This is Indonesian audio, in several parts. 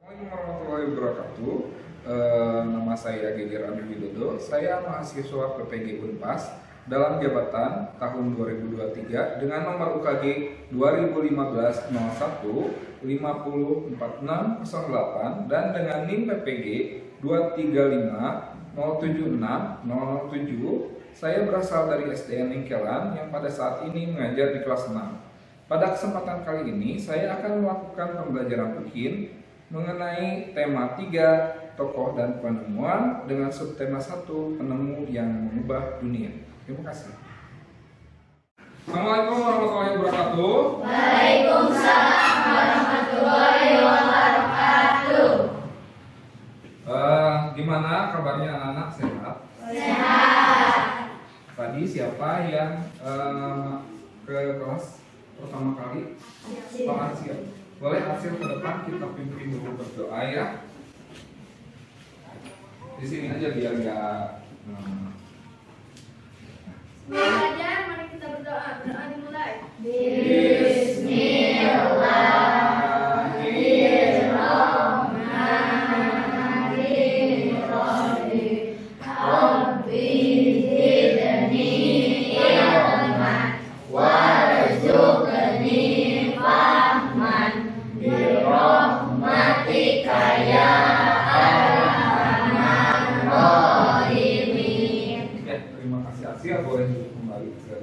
Assalamualaikum warahmatullahi wabarakatuh. Nama saya Geger Andi Widodo. Saya mahasiswa PPG Unpas dalam jabatan tahun 2023 dengan nomor UKG 2015 01 504608 dan dengan NIM PPG 235 076 007. Saya berasal dari SDN Ningkelan yang pada saat ini mengajar di kelas 6. Pada kesempatan kali ini saya akan melakukan pembelajaran rutin mengenai tema 3 tokoh dan penemuan dengan subtema 1 penemu yang mengubah dunia. Terima kasih. Assalamualaikum warahmatullahi wabarakatuh. Waalaikumsalam warahmatullahi wabarakatuh. Gimana kabarnya anak-anak, sehat? Sehat. Tadi siapa yang ke kelas pertama kali? Pak Arsil. Boleh Arsil ke depan, kita pimpin dulu berdoa ya. Di sini aja biar nggak. Belajar, mari kita berdoa. Berdoa dimulai. Bismillahirrahmanirrahim. Rabbi zidni ilman warzuqni fahman birahmatika ya arhamar rahimin. Ya, terima kasih Arsil, boleh kembali ke.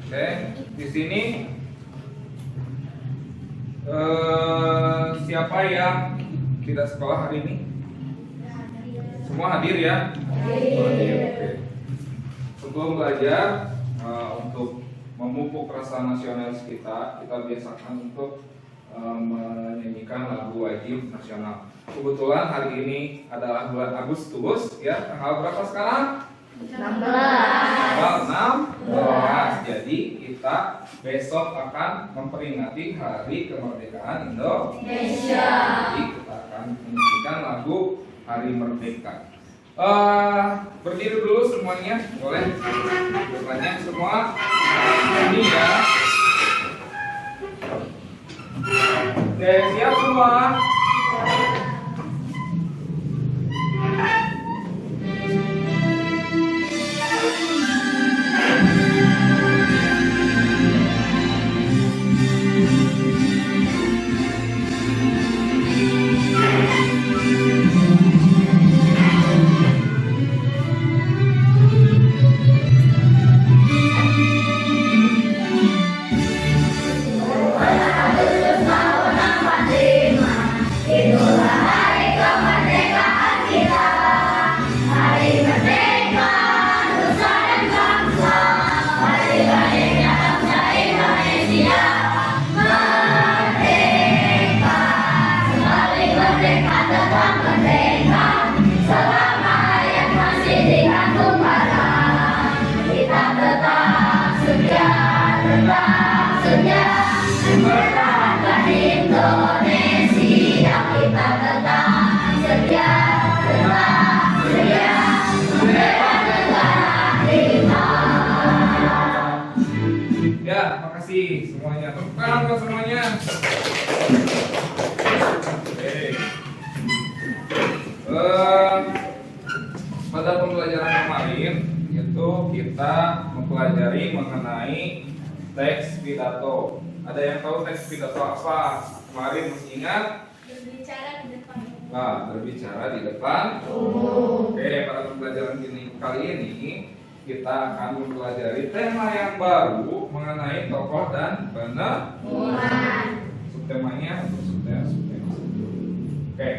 Oke, di sini siapa yang tidak sekolah hari ini? Semua hadir ya? Hadir. Oke. Sebelum belajar, untuk memupuk rasa nasionalis kita biasakan untuk menyanyikan lagu wajib nasional. Kebetulan hari ini adalah bulan Agustus, ya. Tanggal berapa sekarang? 16. Tanggal 16. Jadi kita besok akan memperingati Hari Kemerdekaan Indonesia. Jadi kita akan menyanyikan lagu Hari Merdeka. Berdiri dulu semuanya, boleh bertanya semua. Ini ya. Oke, siap semua. Ya, makasih semuanya. Tepuk tangan buat semuanya. Oke. Pada pembelajaran kemarin itu kita mempelajari mengenai teks pidato. Ada yang tahu teks pidato apa? Kemarin masih ingat? Berbicara di depan. Nah, berbicara di depan. Oke, pada pembelajaran kali ini kita akan mempelajari tema yang baru mengenai tokoh dan penemuan. Subtemanya untuk subtema. Oke,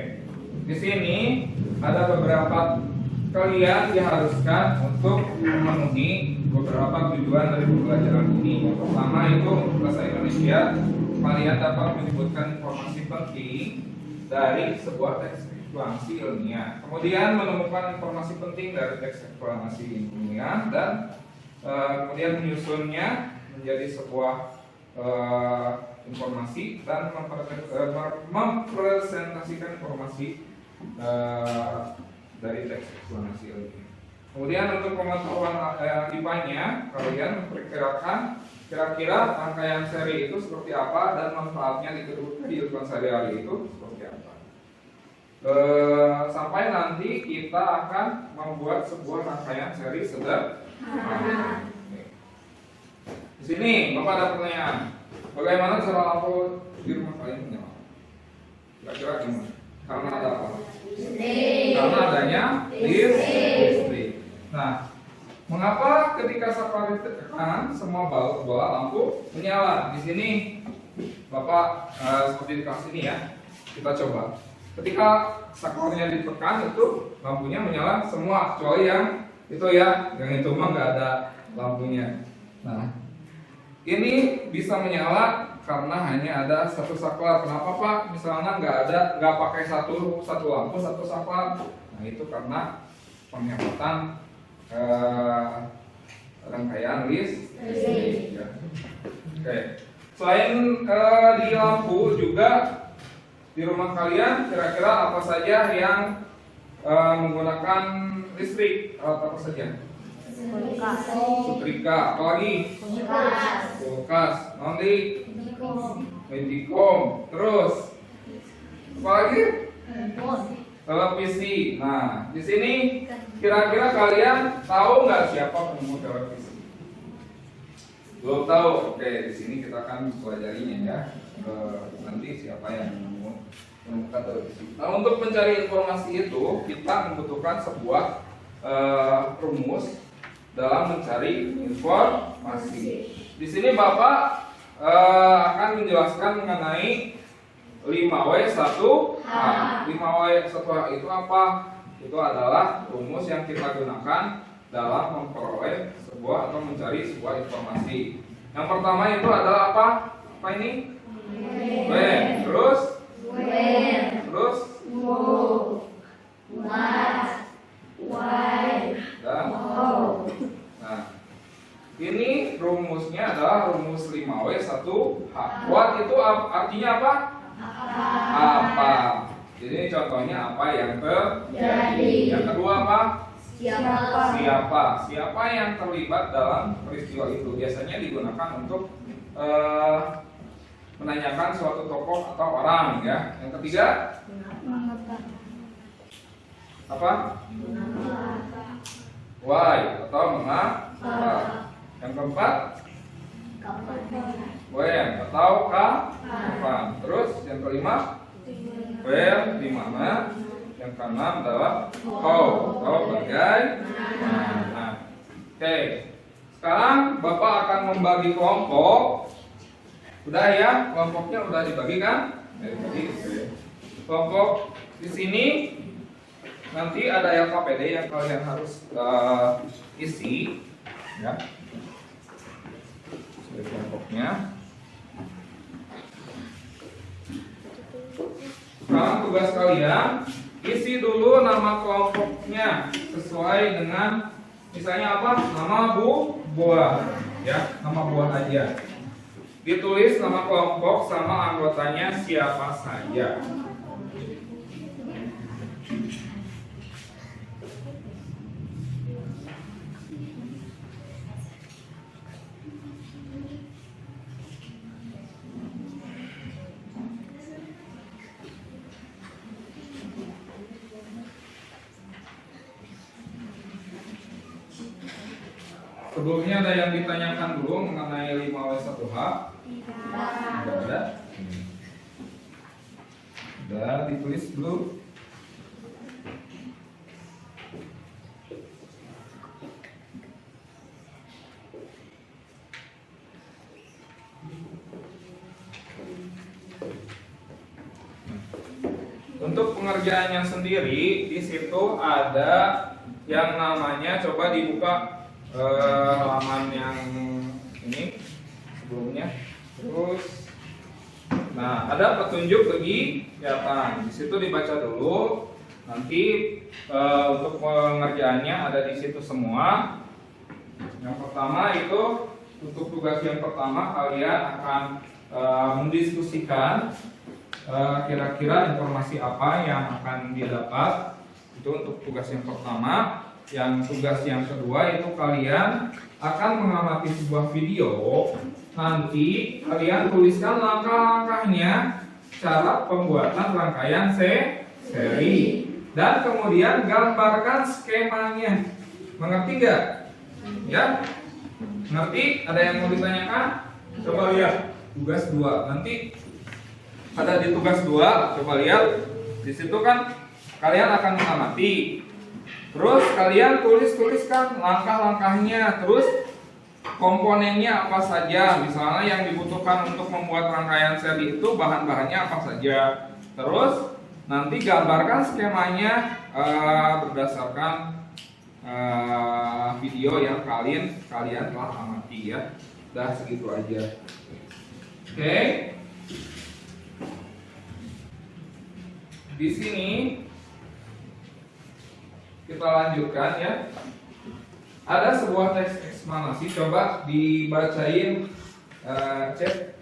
di sini ada beberapa kalian diharuskan untuk memenuhi beberapa tujuan dari pembelajaran ini. Yang pertama itu untuk bahasa Indonesia, kalian dapat menyebutkan informasi penting dari sebuah teks eksplanasi ilmiah. Kemudian menemukan informasi penting dari teks eksplanasi ilmiah dan kemudian menyusunnya menjadi sebuah informasi dan mempresentasikan informasi dari teks eksplanasi ilmiah. Kemudian untuk pengetahuan IPA-nya, kalian memperkirakan kira-kira rangkaian seri itu seperti apa dan manfaatnya di kehidupan sehari-hari itu seperti apa. Sampai nanti kita akan membuat sebuah rangkaian seri sederhana. Di sini Bapak ada pertanyaan. Bagaimana cara lampu di rumah kalian menyala? Kira-kira gimana? Karena ada apa? Karena adanya listrik. Nah, mengapa ketika saklar ditekan semua bola lampu menyala? Di sini Bapak seperti di kelas ini ya. Kita coba. Ketika saklarnya ditekan itu lampunya menyala semua kecuali yang itu ya, yang itu mah nggak ada lampunya. Nah, ini bisa menyala karena hanya ada satu saklar. Kenapa Pak? Misalnya nggak pakai satu lampu satu saklar. Nah itu karena penghematan rangkaian listrik. Ya. Oke. Selain di lampu juga di rumah kalian kira-kira apa saja yang menggunakan listrik? Alat apa saja? Setrika, apalagi? Kulkas, nanti Medikom, terus apalagi? Televisi. Nah, di sini kira-kira kalian tahu nggak siapa penemu televisi? Belum tahu. Oke, di sini kita akan pelajarinya ya. Nanti siapa yang menemukan televisi. Nah, untuk mencari informasi itu kita membutuhkan sebuah rumus dalam mencari informasi. Di sini Bapak akan menjelaskan mengenai 5W1H. 5W1H itu apa? Itu adalah rumus yang kita gunakan dalam memperoleh sebuah atau mencari sebuah informasi. Yang pertama itu adalah apa? Apa ini? W. Terus? Terus? Dan? Nah, ini rumusnya adalah rumus 5W1H. Watt itu artinya apa? Apa. Jadi contohnya apa yang terjadi. Yang kedua apa? Siapa yang terlibat dalam peristiwa itu. Biasanya digunakan untuk menanyakan suatu tokoh atau orang ya. Yang ketiga apa? Why atau mengapa. Yang keempat when atau kapan. Terus yang kelima where, di mana. Yang keenam adalah how atau bagaimana. Oke. Sekarang Bapak akan membagi kelompok. Udah ya, kelompoknya udah dibagi kan? Dibagi. Kelompok di sini nanti ada LKPD yang kalian harus isi ya. Kelompoknya. Sekarang tugas kalian isi dulu nama kelompoknya sesuai dengan misalnya apa? Nama buah ya, nama buah aja. Ditulis nama kelompok sama anggotanya siapa saja. Sebelumnya ada yang ditanyakan dulu mengenai 5W1H? Tidak ada. Sudah ditulis dulu. Untuk pengerjaannya sendiri di situ ada yang namanya, coba dibuka halaman yang ini sebelumnya. Terus, nah ada petunjuk kegiatan. Di situ dibaca dulu. Nanti untuk pengerjaannya ada di situ semua. Yang pertama itu untuk tugas yang pertama kalian akan mendiskusikan kira-kira informasi apa yang akan didapat. Itu untuk tugas yang pertama. Yang tugas yang kedua itu kalian akan mengamati sebuah video. Nanti kalian tuliskan langkah-langkahnya, cara pembuatan rangkaian seri, dan kemudian gambarkan skemanya. Mengerti nggak? Ya? Ngerti? Ada yang mau ditanyakan? Coba lihat tugas 2. Nanti ada di tugas 2, coba lihat. Di situ kan kalian akan mengamati. Terus kalian tuliskan langkah-langkahnya, terus komponennya apa saja. Misalnya yang dibutuhkan untuk membuat rangkaian seri itu bahan-bahannya apa saja. Terus nanti gambarkan skemanya berdasarkan video yang kalian telah amati ya. Udah segitu aja. Oke. Di sini kita lanjutkan ya. Ada sebuah teks eksplanasi, coba dibacain chat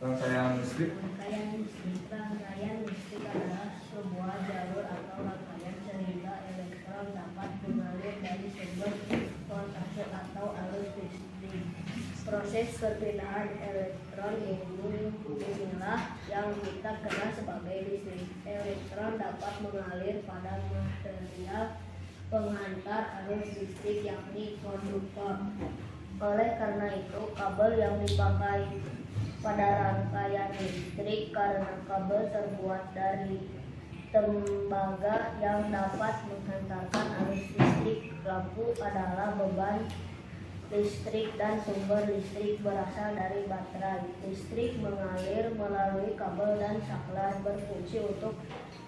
rangkaian listrik. Rangkaian listrik adalah sebuah jalur atau rangkaian sehingga elektron dapat mengalir dari sumber voltase atau arus listrik. Proses perpindahan elektron inilah yang kita kenal sebagai listrik. Elektron dapat mengalir pada material penghantar arus listrik yakni konduktor. Oleh karena itu, kabel yang dipakai pada rangkaian listrik karena kabel terbuat dari tembaga yang dapat menghantarkan arus listrik. Lampu adalah beban listrik dan sumber listrik berasal dari baterai. Listrik mengalir melalui kabel dan saklar, berfungsi untuk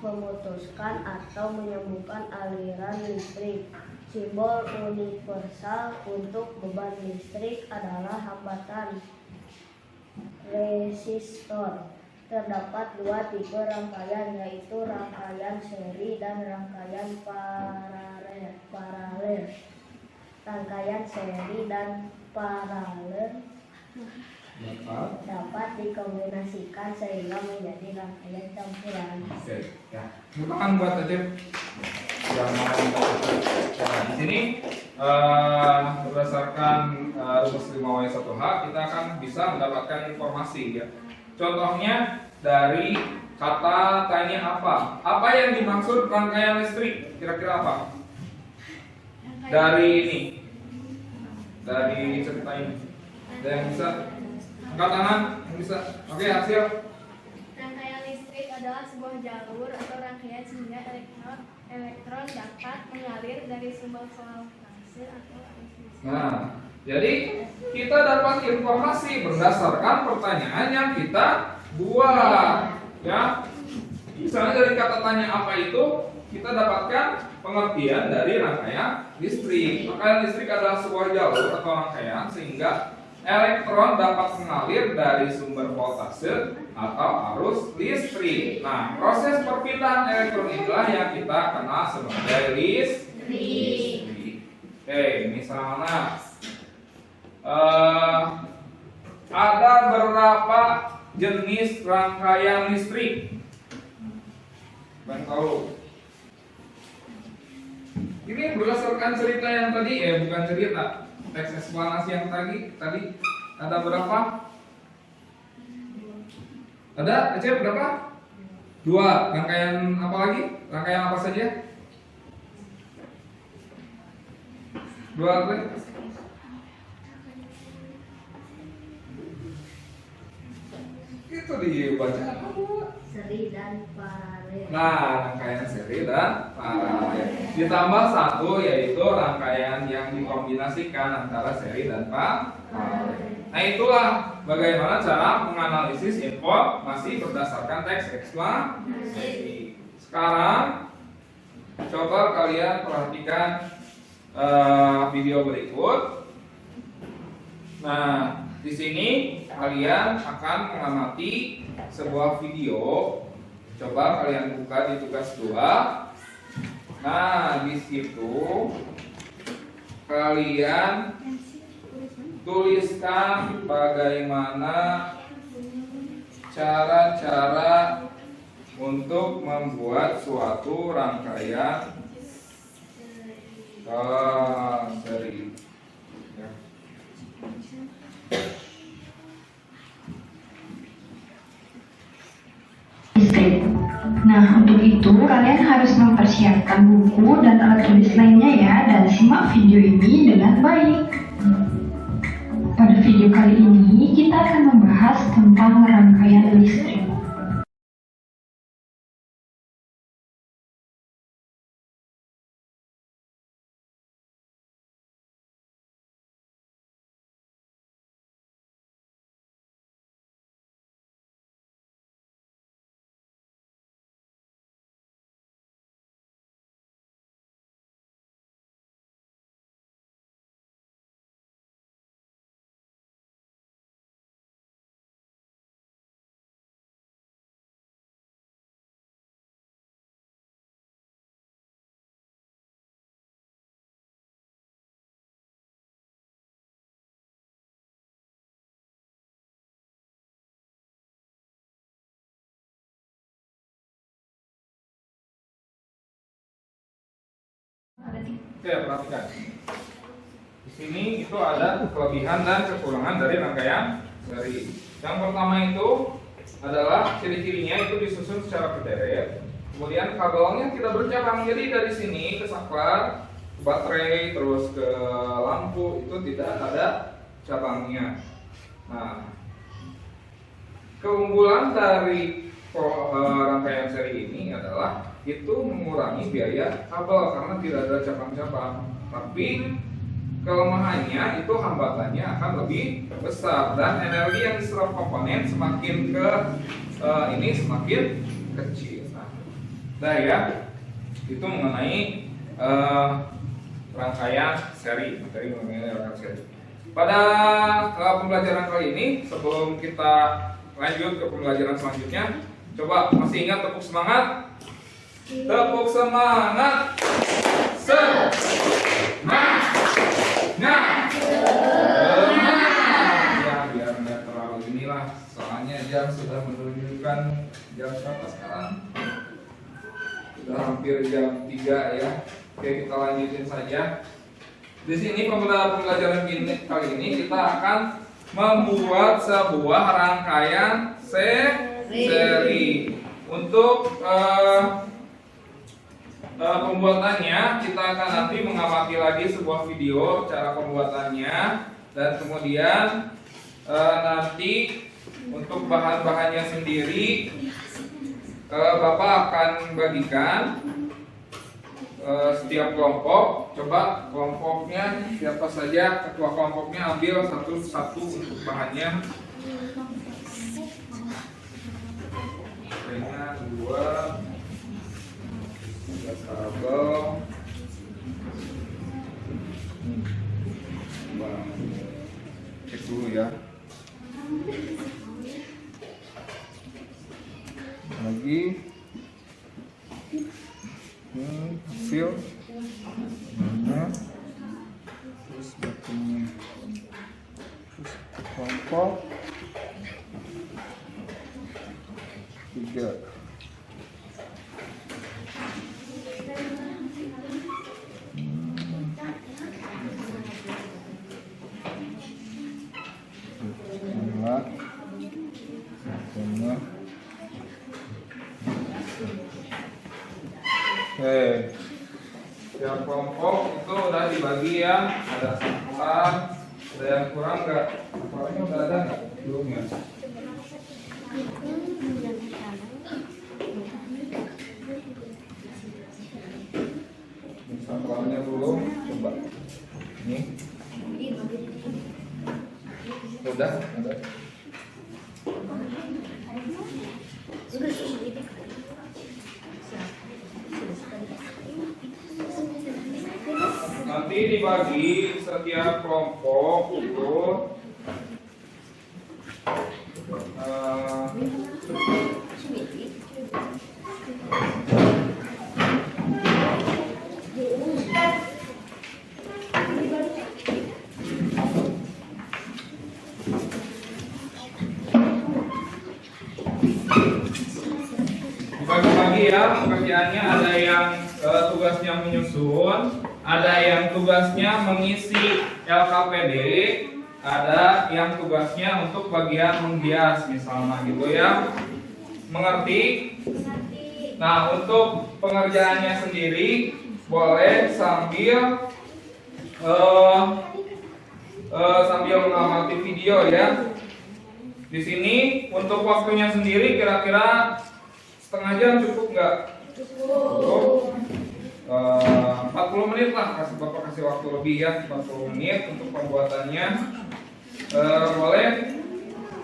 memutuskan atau menyambungkan aliran listrik. Simbol universal untuk beban listrik adalah hambatan resistor. Terdapat 2 tipe rangkaian, yaitu rangkaian seri dan rangkaian paralel. Rangkaian seri dan paralel dapat dikombinasikan sehingga menjadi rangkaian campuran. Oke, ya. Bukan buat aja. Nah, di sini berdasarkan rumus 5W1H kita akan bisa mendapatkan informasi ya. Contohnya dari kata tanya apa? Apa yang dimaksud rangkaian listrik? Kira-kira apa? Dari ini, dari cerita ini. Ada yang bisa? Angkat tangan, yang bisa. Oke, hasil. Rangkaian listrik adalah sebuah jalur atau rangkaian sehingga elektron dapat mengalir dari sumber voltase atau arus listrik. Nah, jadi kita dapat informasi berdasarkan pertanyaan yang kita buat, ya. Misalnya dari kata tanya apa itu, kita dapatkan pengertian dari rangkaian listrik. Rangkaian listrik adalah sebuah jalur atau rangkaian sehingga elektron dapat mengalir dari sumber voltase atau arus listrik. Nah, proses perpindahan elektron inilah yang kita kenal sebagai listrik. Oke, misalnya ada berapa jenis rangkaian listrik? Bang tahu? Ini berdasarkan cerita yang tadi, bukan cerita, teks eksplanasi yang tadi ada berapa? Ada Aceh berapa? 2. Rangkaian apa lagi? Rangkaian apa saja? 2 apa? Itu dibaca apa? Seri dan paralel. Nah, rangkaian seri dan paralel. Ditambah 1 yaitu rangkaian yang dikombinasikan antara seri dan paralel. Nah, itulah bagaimana cara menganalisis informasi berdasarkan teks eksplanasi. Sekarang coba kalian perhatikan video berikut. Nah, di sini kalian akan mengamati sebuah video. Coba kalian buka di tugas 2. Nah, di situ kalian tuliskan bagaimana cara-cara untuk membuat suatu rangkaian seri. Ya. Listrik. Nah, untuk itu kalian harus mempersiapkan buku dan alat tulis lainnya ya, dan simak video ini dengan baik. Pada video kali ini, kita akan membahas tentang rangkaian listrik. Oke, perhatikan. Di sini itu ada kelebihan dan kekurangan dari rangkaian seri. Yang pertama itu adalah ciri-cirinya itu disusun secara berderet. Kemudian kabelnya tidak bercabang. Jadi dari sini ke saklar, baterai, terus ke lampu itu tidak ada cabangnya. Nah, keunggulan dari rangkaian seri ini adalah itu mengurangi biaya kabel karena tidak ada cabang-cabang. Tapi kelemahannya itu hambatannya akan lebih besar dan energi yang diserap komponen semakin ke ini semakin kecil. Nah ya, itu mengenai rangkaian seri, materi mengenai rangkaian seri. Pada pembelajaran kali ini, sebelum kita lanjut ke pembelajaran selanjutnya, coba masih ingat tepuk semangat? Tepuk semangat. Semangat. Ya, biar nggak terlalu inilah. Soalnya jam sudah menunjukkan jam berapa sekarang? Sudah hampir jam 3 ya. Oke, kita lanjutin saja. Di sini pembelajaran kali ini kita akan membuat sebuah rangkaian seri. Untuk pembuatannya kita akan nanti mengamati lagi sebuah video cara pembuatannya, dan kemudian nanti untuk bahan-bahannya sendiri Bapak akan bagikan setiap kelompok. Coba kelompoknya siapa saja, ketua kelompoknya ambil satu-satu untuk bahannya. Dengan 2 kabel, cek dulu ya. Lagi hasil mana, terus batunya, terus kelompok 3. Oke, setiap kelompok itu udah dibagi ya, ada sasaran, ada yang kurang nggak? Sasarannya udah ada nggak? Belum ya? Sasarannya belum, coba. Ini. Udah, ada. Nanti dibagi setiap kelompok itu dibagi-bagi ya pekerjaannya. Ada yang tugasnya menyusun, ada yang tugasnya mengisi LKPD, ada yang tugasnya untuk bagian menghias misalnya gitu ya. Mengerti? Nah, untuk pengerjaannya sendiri boleh sambil mengamati video ya. Di sini untuk waktunya sendiri kira-kira setengah jam cukup nggak? Cukup. 40 menit lah, Bapak kasih waktu lebih ya, 40 menit untuk pembuatannya. Boleh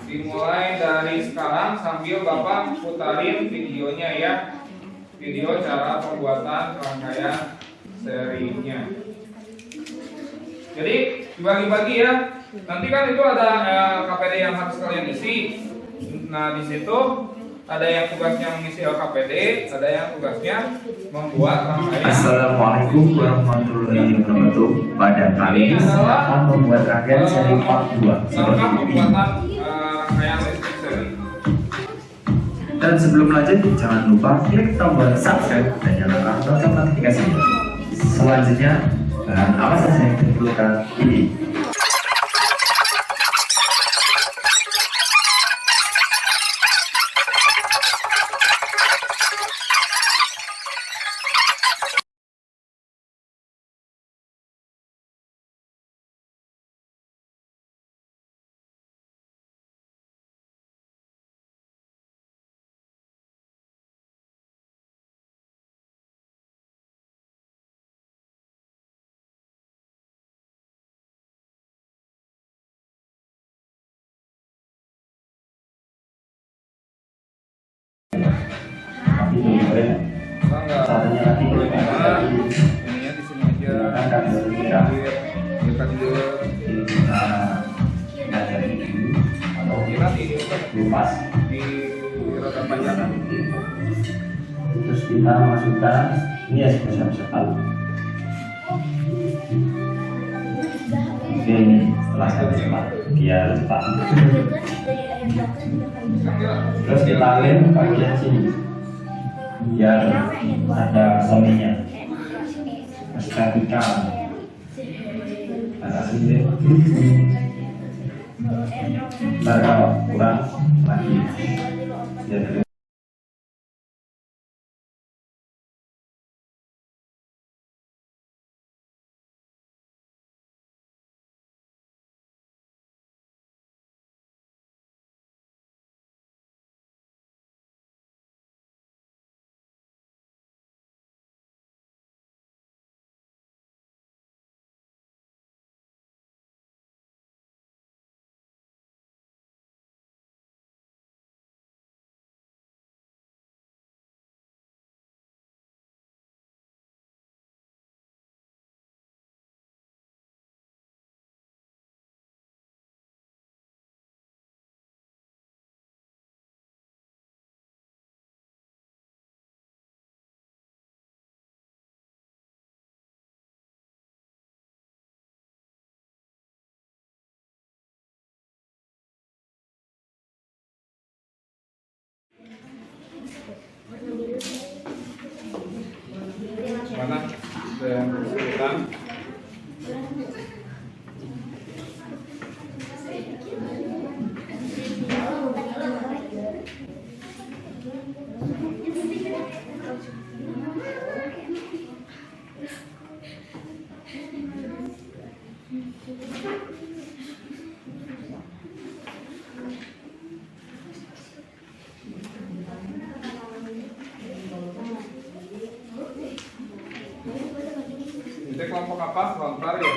dimulai dari sekarang sambil Bapak putarin videonya ya, video cara pembuatan rangkaian serinya. Jadi dibagi-bagi ya. Nanti kan itu ada LKPD yang harus kalian isi. Nah di situ ada yang tugasnya mengisi LKPD, ada yang tugasnya membuat rangkaian. Assalamualaikum warahmatullahi wabarakatuh. Pada kali ini saya akan membuat rangkaian seri part 2 Langkah pembuatan rangkaian listrik seri. Dan sebelum lanjut, jangan lupa klik tombol subscribe dan nyalakan lonceng notifikasinya. Selanjutnya, bahan apa saja yang diperlukan ini? Caranya lagi Ininya di sini aja. akan berbeda. Kita dulu. Kita belajar dulu atau Kita di lupas. roda panjang. Terus kita masukkan ini ya siap-siap. Oke, ini setelah cepat biar cepat. Terus kita lem bagian sini biar ada suaminya. Masukkan tikar ada sini. Ntar kalau kurang lagi biar Mana? Yang kesulitan. Itu kelompok apa? Lontar ya?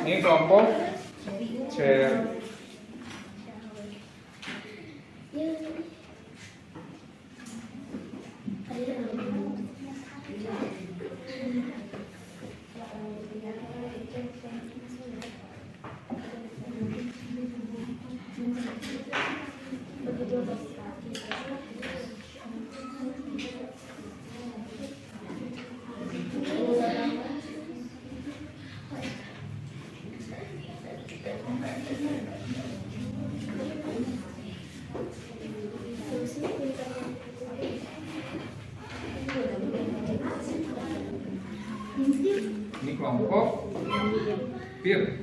Ini kelompok cherry. kelompok peer.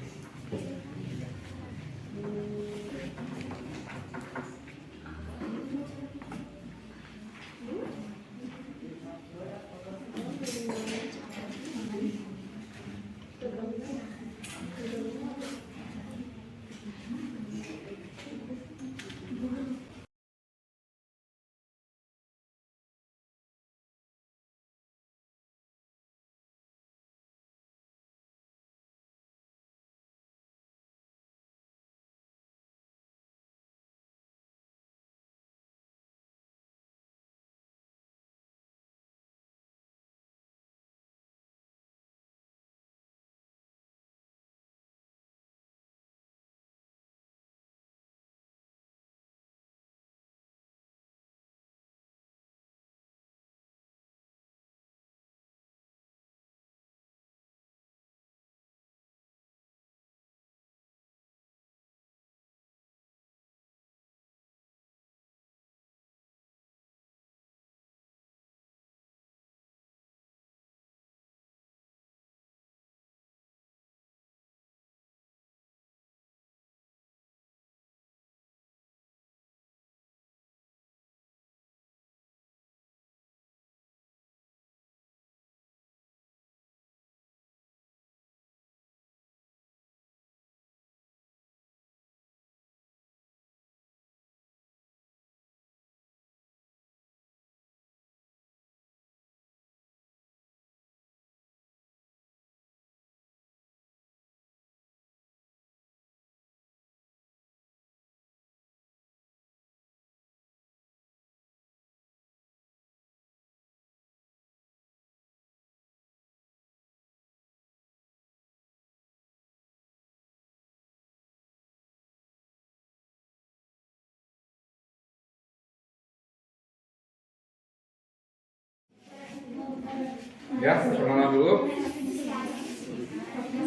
Ya, perkenalan dulu.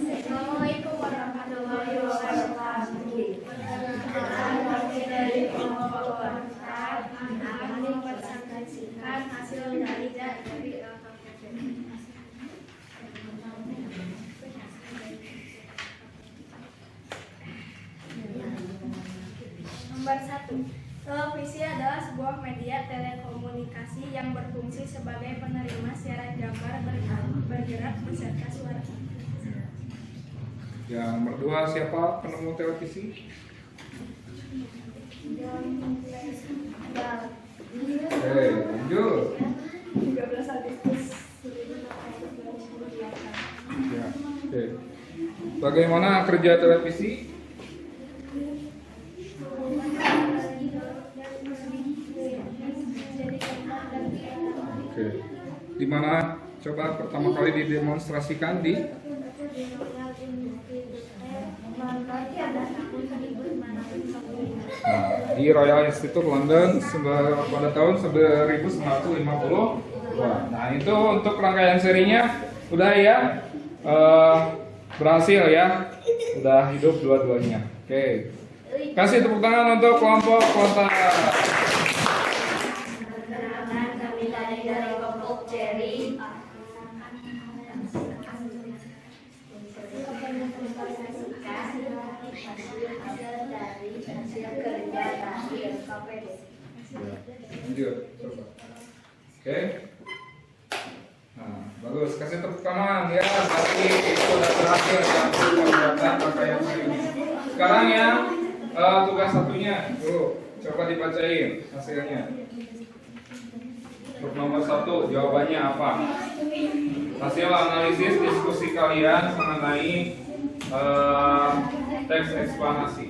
Assalamualaikum warahmatullahi wabarakatuh. Kami dari kelompok Warta akan mempresentasikan hasil dari LKPP. Nomor 1. Televisi adalah sebuah media telekomunikasi yang berfungsi sebagai penerima siaran gambar bergerak beserta suara. Yang nomor 2, siapa penemu televisi? Oke, lanjut. Ya, oke. Bagaimana kerja televisi? Oke. Di mana coba pertama kali didemonstrasikan di? Di Royal Institute London pada tahun 1950. Nah, itu untuk rangkaian serinya udah ya berhasil ya, udah hidup dua-duanya. Oke, kasih tepuk tangan untuk kelompok kota. Kami dari kelompok Cherry. Lanjut, coba. Oke. Nah, bagus. Kasih tepuk tangan ya. Berarti itu udah berhasil ya. Pembuatan pakaian ini. Sekarang ya tugas satunya. Tuh, coba dibacain hasilnya. Untuk nomor 1, jawabannya apa? Hasil analisis diskusi kalian mengenai teks eksplanasi.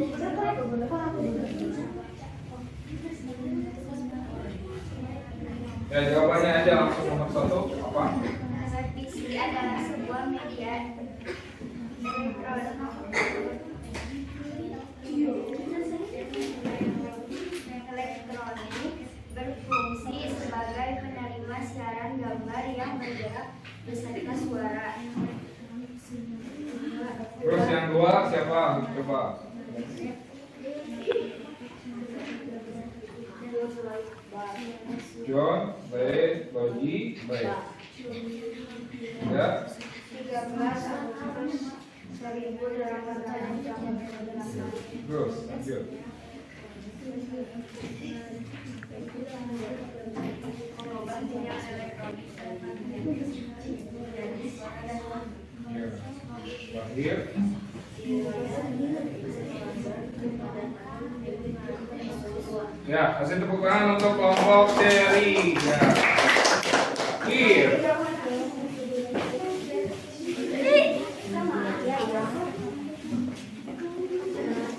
Ya, jawabannya aja langsung nomor 1 apa? Televisi adalah sebuah media elektronik berfungsi sebagai penerima siaran gambar yang bergerak beserta suara. Terus yang 2 siapa? Coba. John, baik, Logi, baik. Ya. Terus, lanjut. Ya, terakhir. Ya, kasih tepuk tangan untuk kelompok seri. Ya. Akhir.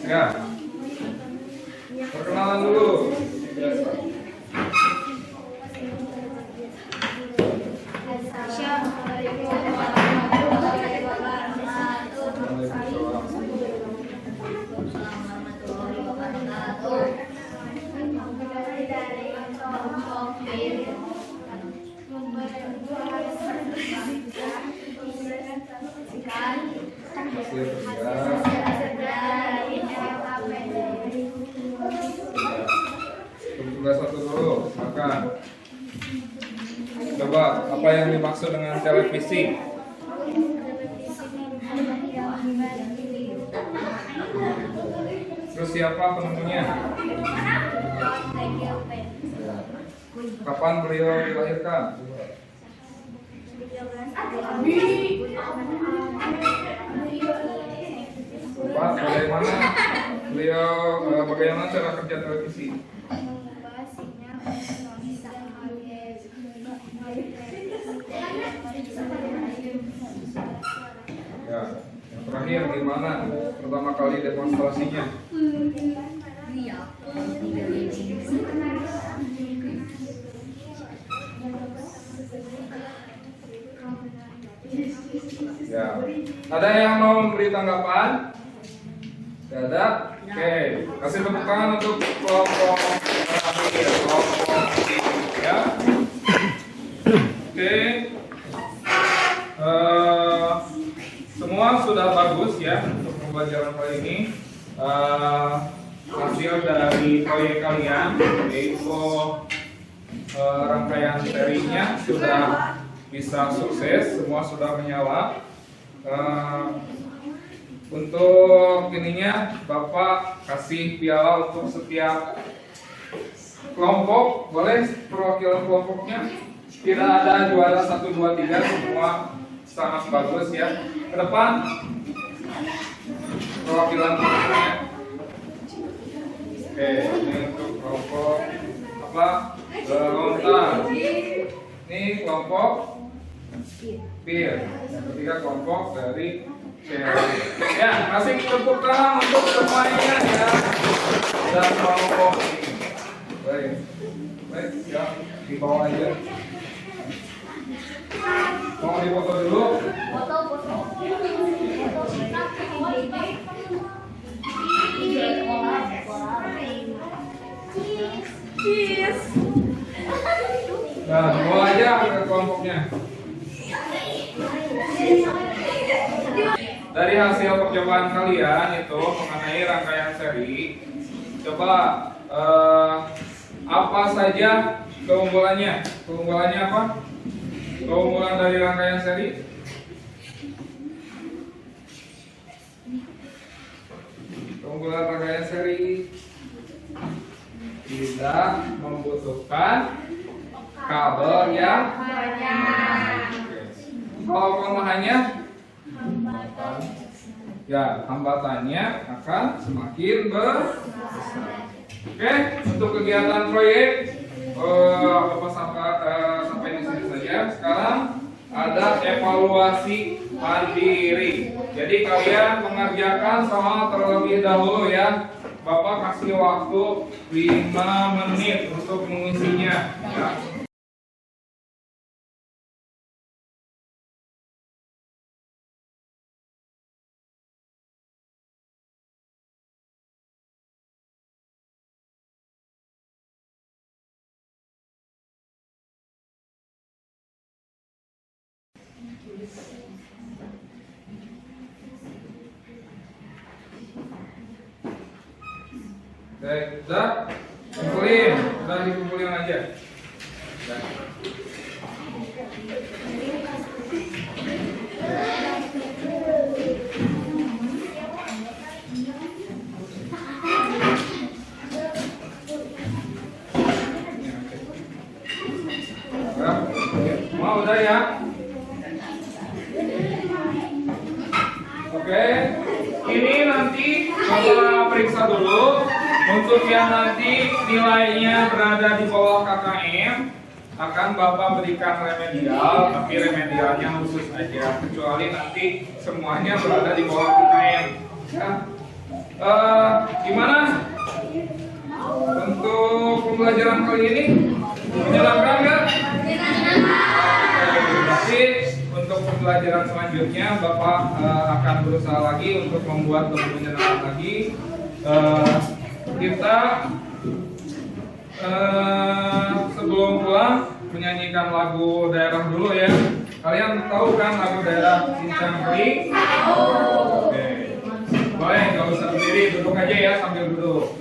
Ya. Perkenalan dulu. Tugas satu dulu, silakan. Coba apa yang dimaksud dengan televisi? Terus siapa penemunya? Kapan beliau dilahirkan? Empat, bagaimana cara kerja televisi? Ya, yang terakhir gimana pertama kali demonstrasinya? Ya, ada yang mau memberi tanggapan? Tidak ada? Oke, kasih tepuk tangan untuk kelompok terakhir, kelompok ya. Oke, semua sudah bagus ya untuk pembelajaran kali ini. Hasil dari proyek kalian yaitu rangkaian serinya sudah bisa sukses, semua sudah menyala. Untuk ininya Bapak kasih piala untuk setiap kelompok, boleh perwakilan kelompoknya. Tidak ada juara 1, 2, 3, semua sangat bagus ya. Ke depan perwakilan kelompoknya. Oke, ini untuk kelompok apa? Lontar. Ini kelompok PIR. Yang ketiga kelompok dari ya, kasih tepuk tangan untuk semuanya ya. Dan kelompok ini. Baik, baik ya, di bawah aja. Mau dipoto dulu? Nah, bawa aja ke kelompoknya. Dari hasil percobaan kalian itu mengenai rangkaian seri, coba apa saja keunggulannya? Keunggulannya apa? Keunggulan dari rangkaian seri? Keunggulan rangkaian seri tidak membutuhkan kabel yang banyak. Kalau kelemahannya? Ya, hambatannya akan semakin besar. Oke, untuk kegiatan proyek sampai di sini saja. Sekarang ada evaluasi mandiri. Jadi kalian mengerjakan soal terlebih dahulu ya. Bapak kasih waktu 5 menit untuk mengisinya. Ya. Oke, udah dikumpulin aja. Udah. ini nanti Bapak periksa dulu. Untuk yang nanti nilainya berada di bawah KKM, akan Bapak berikan remedial, tapi remedialnya khusus aja, kecuali nanti semuanya berada di bawah KKM. Ya. Gimana untuk pembelajaran kali ini? Menyenangkan nggak? Berarti untuk pembelajaran selanjutnya Bapak akan berusaha lagi untuk membuat lebih menyenangkan lagi. Kita sebelum pulang menyanyikan lagu daerah dulu ya. Kalian tahu kan lagu daerah Cincang Kering? Oke. Boleh, nggak usah berdiri, duduk aja ya sambil duduk.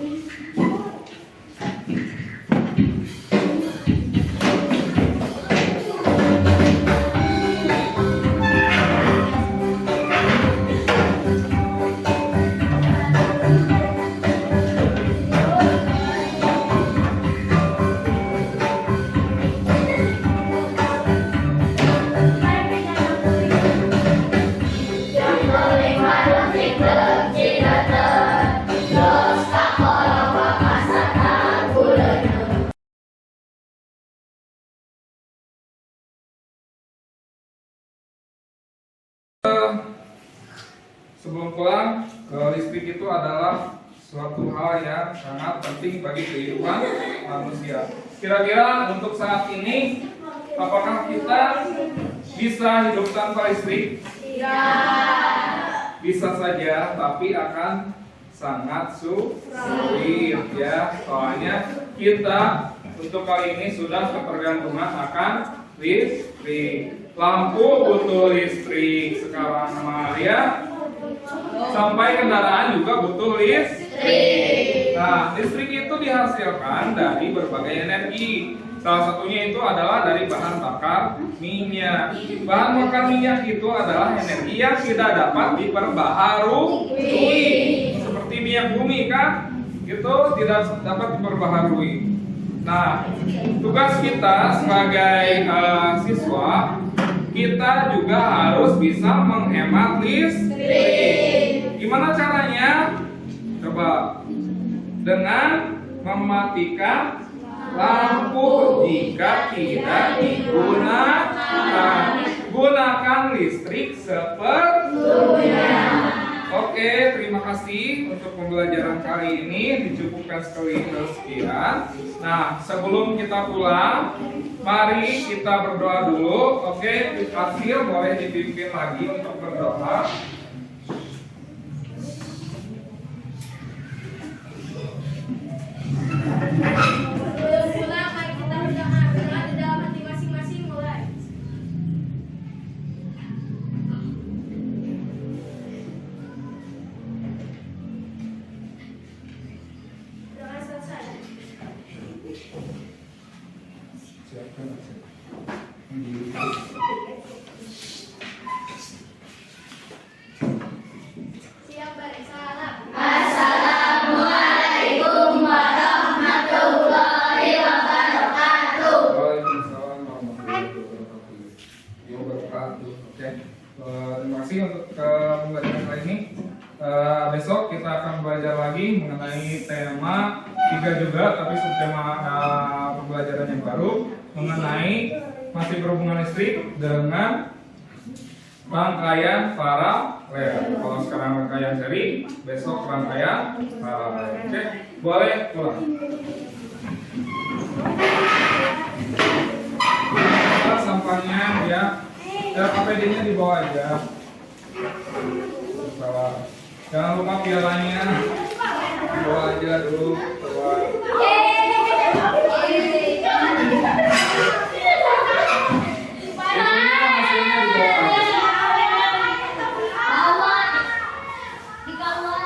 Sebelum pulang, listrik itu adalah suatu hal yang sangat penting bagi kehidupan manusia. Kira-kira untuk saat ini, apakah kita bisa hidup tanpa listrik? Bisa saja, tapi akan sangat sulit ya. Soalnya kita untuk kali ini sudah ketergantungan akan listrik. Lampu butuh listrik sekarang Maria. Sampai kendaraan juga butuh listrik. Nah, listrik itu dihasilkan dari berbagai energi. Salah satunya itu adalah dari bahan bakar minyak. Bahan bakar minyak itu adalah energi yang tidak dapat diperbaharui. Seperti minyak bumi kan, itu tidak dapat diperbaharui. Nah, tugas kita sebagai siswa, kita juga harus bisa menghemat listrik. Gimana caranya? Coba dengan mematikan lampu jika tidak digunakan. Gunakan listrik seperlunya. Oke, terima kasih untuk pembelajaran kali ini. Dicukupkan sekian. Nah, sebelum kita pulang, mari kita berdoa dulu. Oke, Asil boleh dipimpin lagi untuk berdoa. Sebelum pulang, mari kita berdoa di dalam hati masing-masing mulai. Doa selesai. Siap, bari salam. Assalamualaikum warahmatullahi wabarakatuh. Waalaikumsalam warahmatullahi wabarakatuh. Oke, terima kasih untuk pembelajaran kali ini. Besok kita akan belajar lagi mengenai tema 3 juga, tapi subtema pembelajaran yang baru mengenai masih berhubungan listrik dengan rangkaian paralel. Kalau sekarang rangkaian seri, besok rangkaian paralel. Oke, boleh pulang. Sampahnya ya, APD-nya dibawa aja. Bawa. Jangan lupa pialanya dibawa aja dulu. Bawa. Hasilnya dibawa aja. Di kamar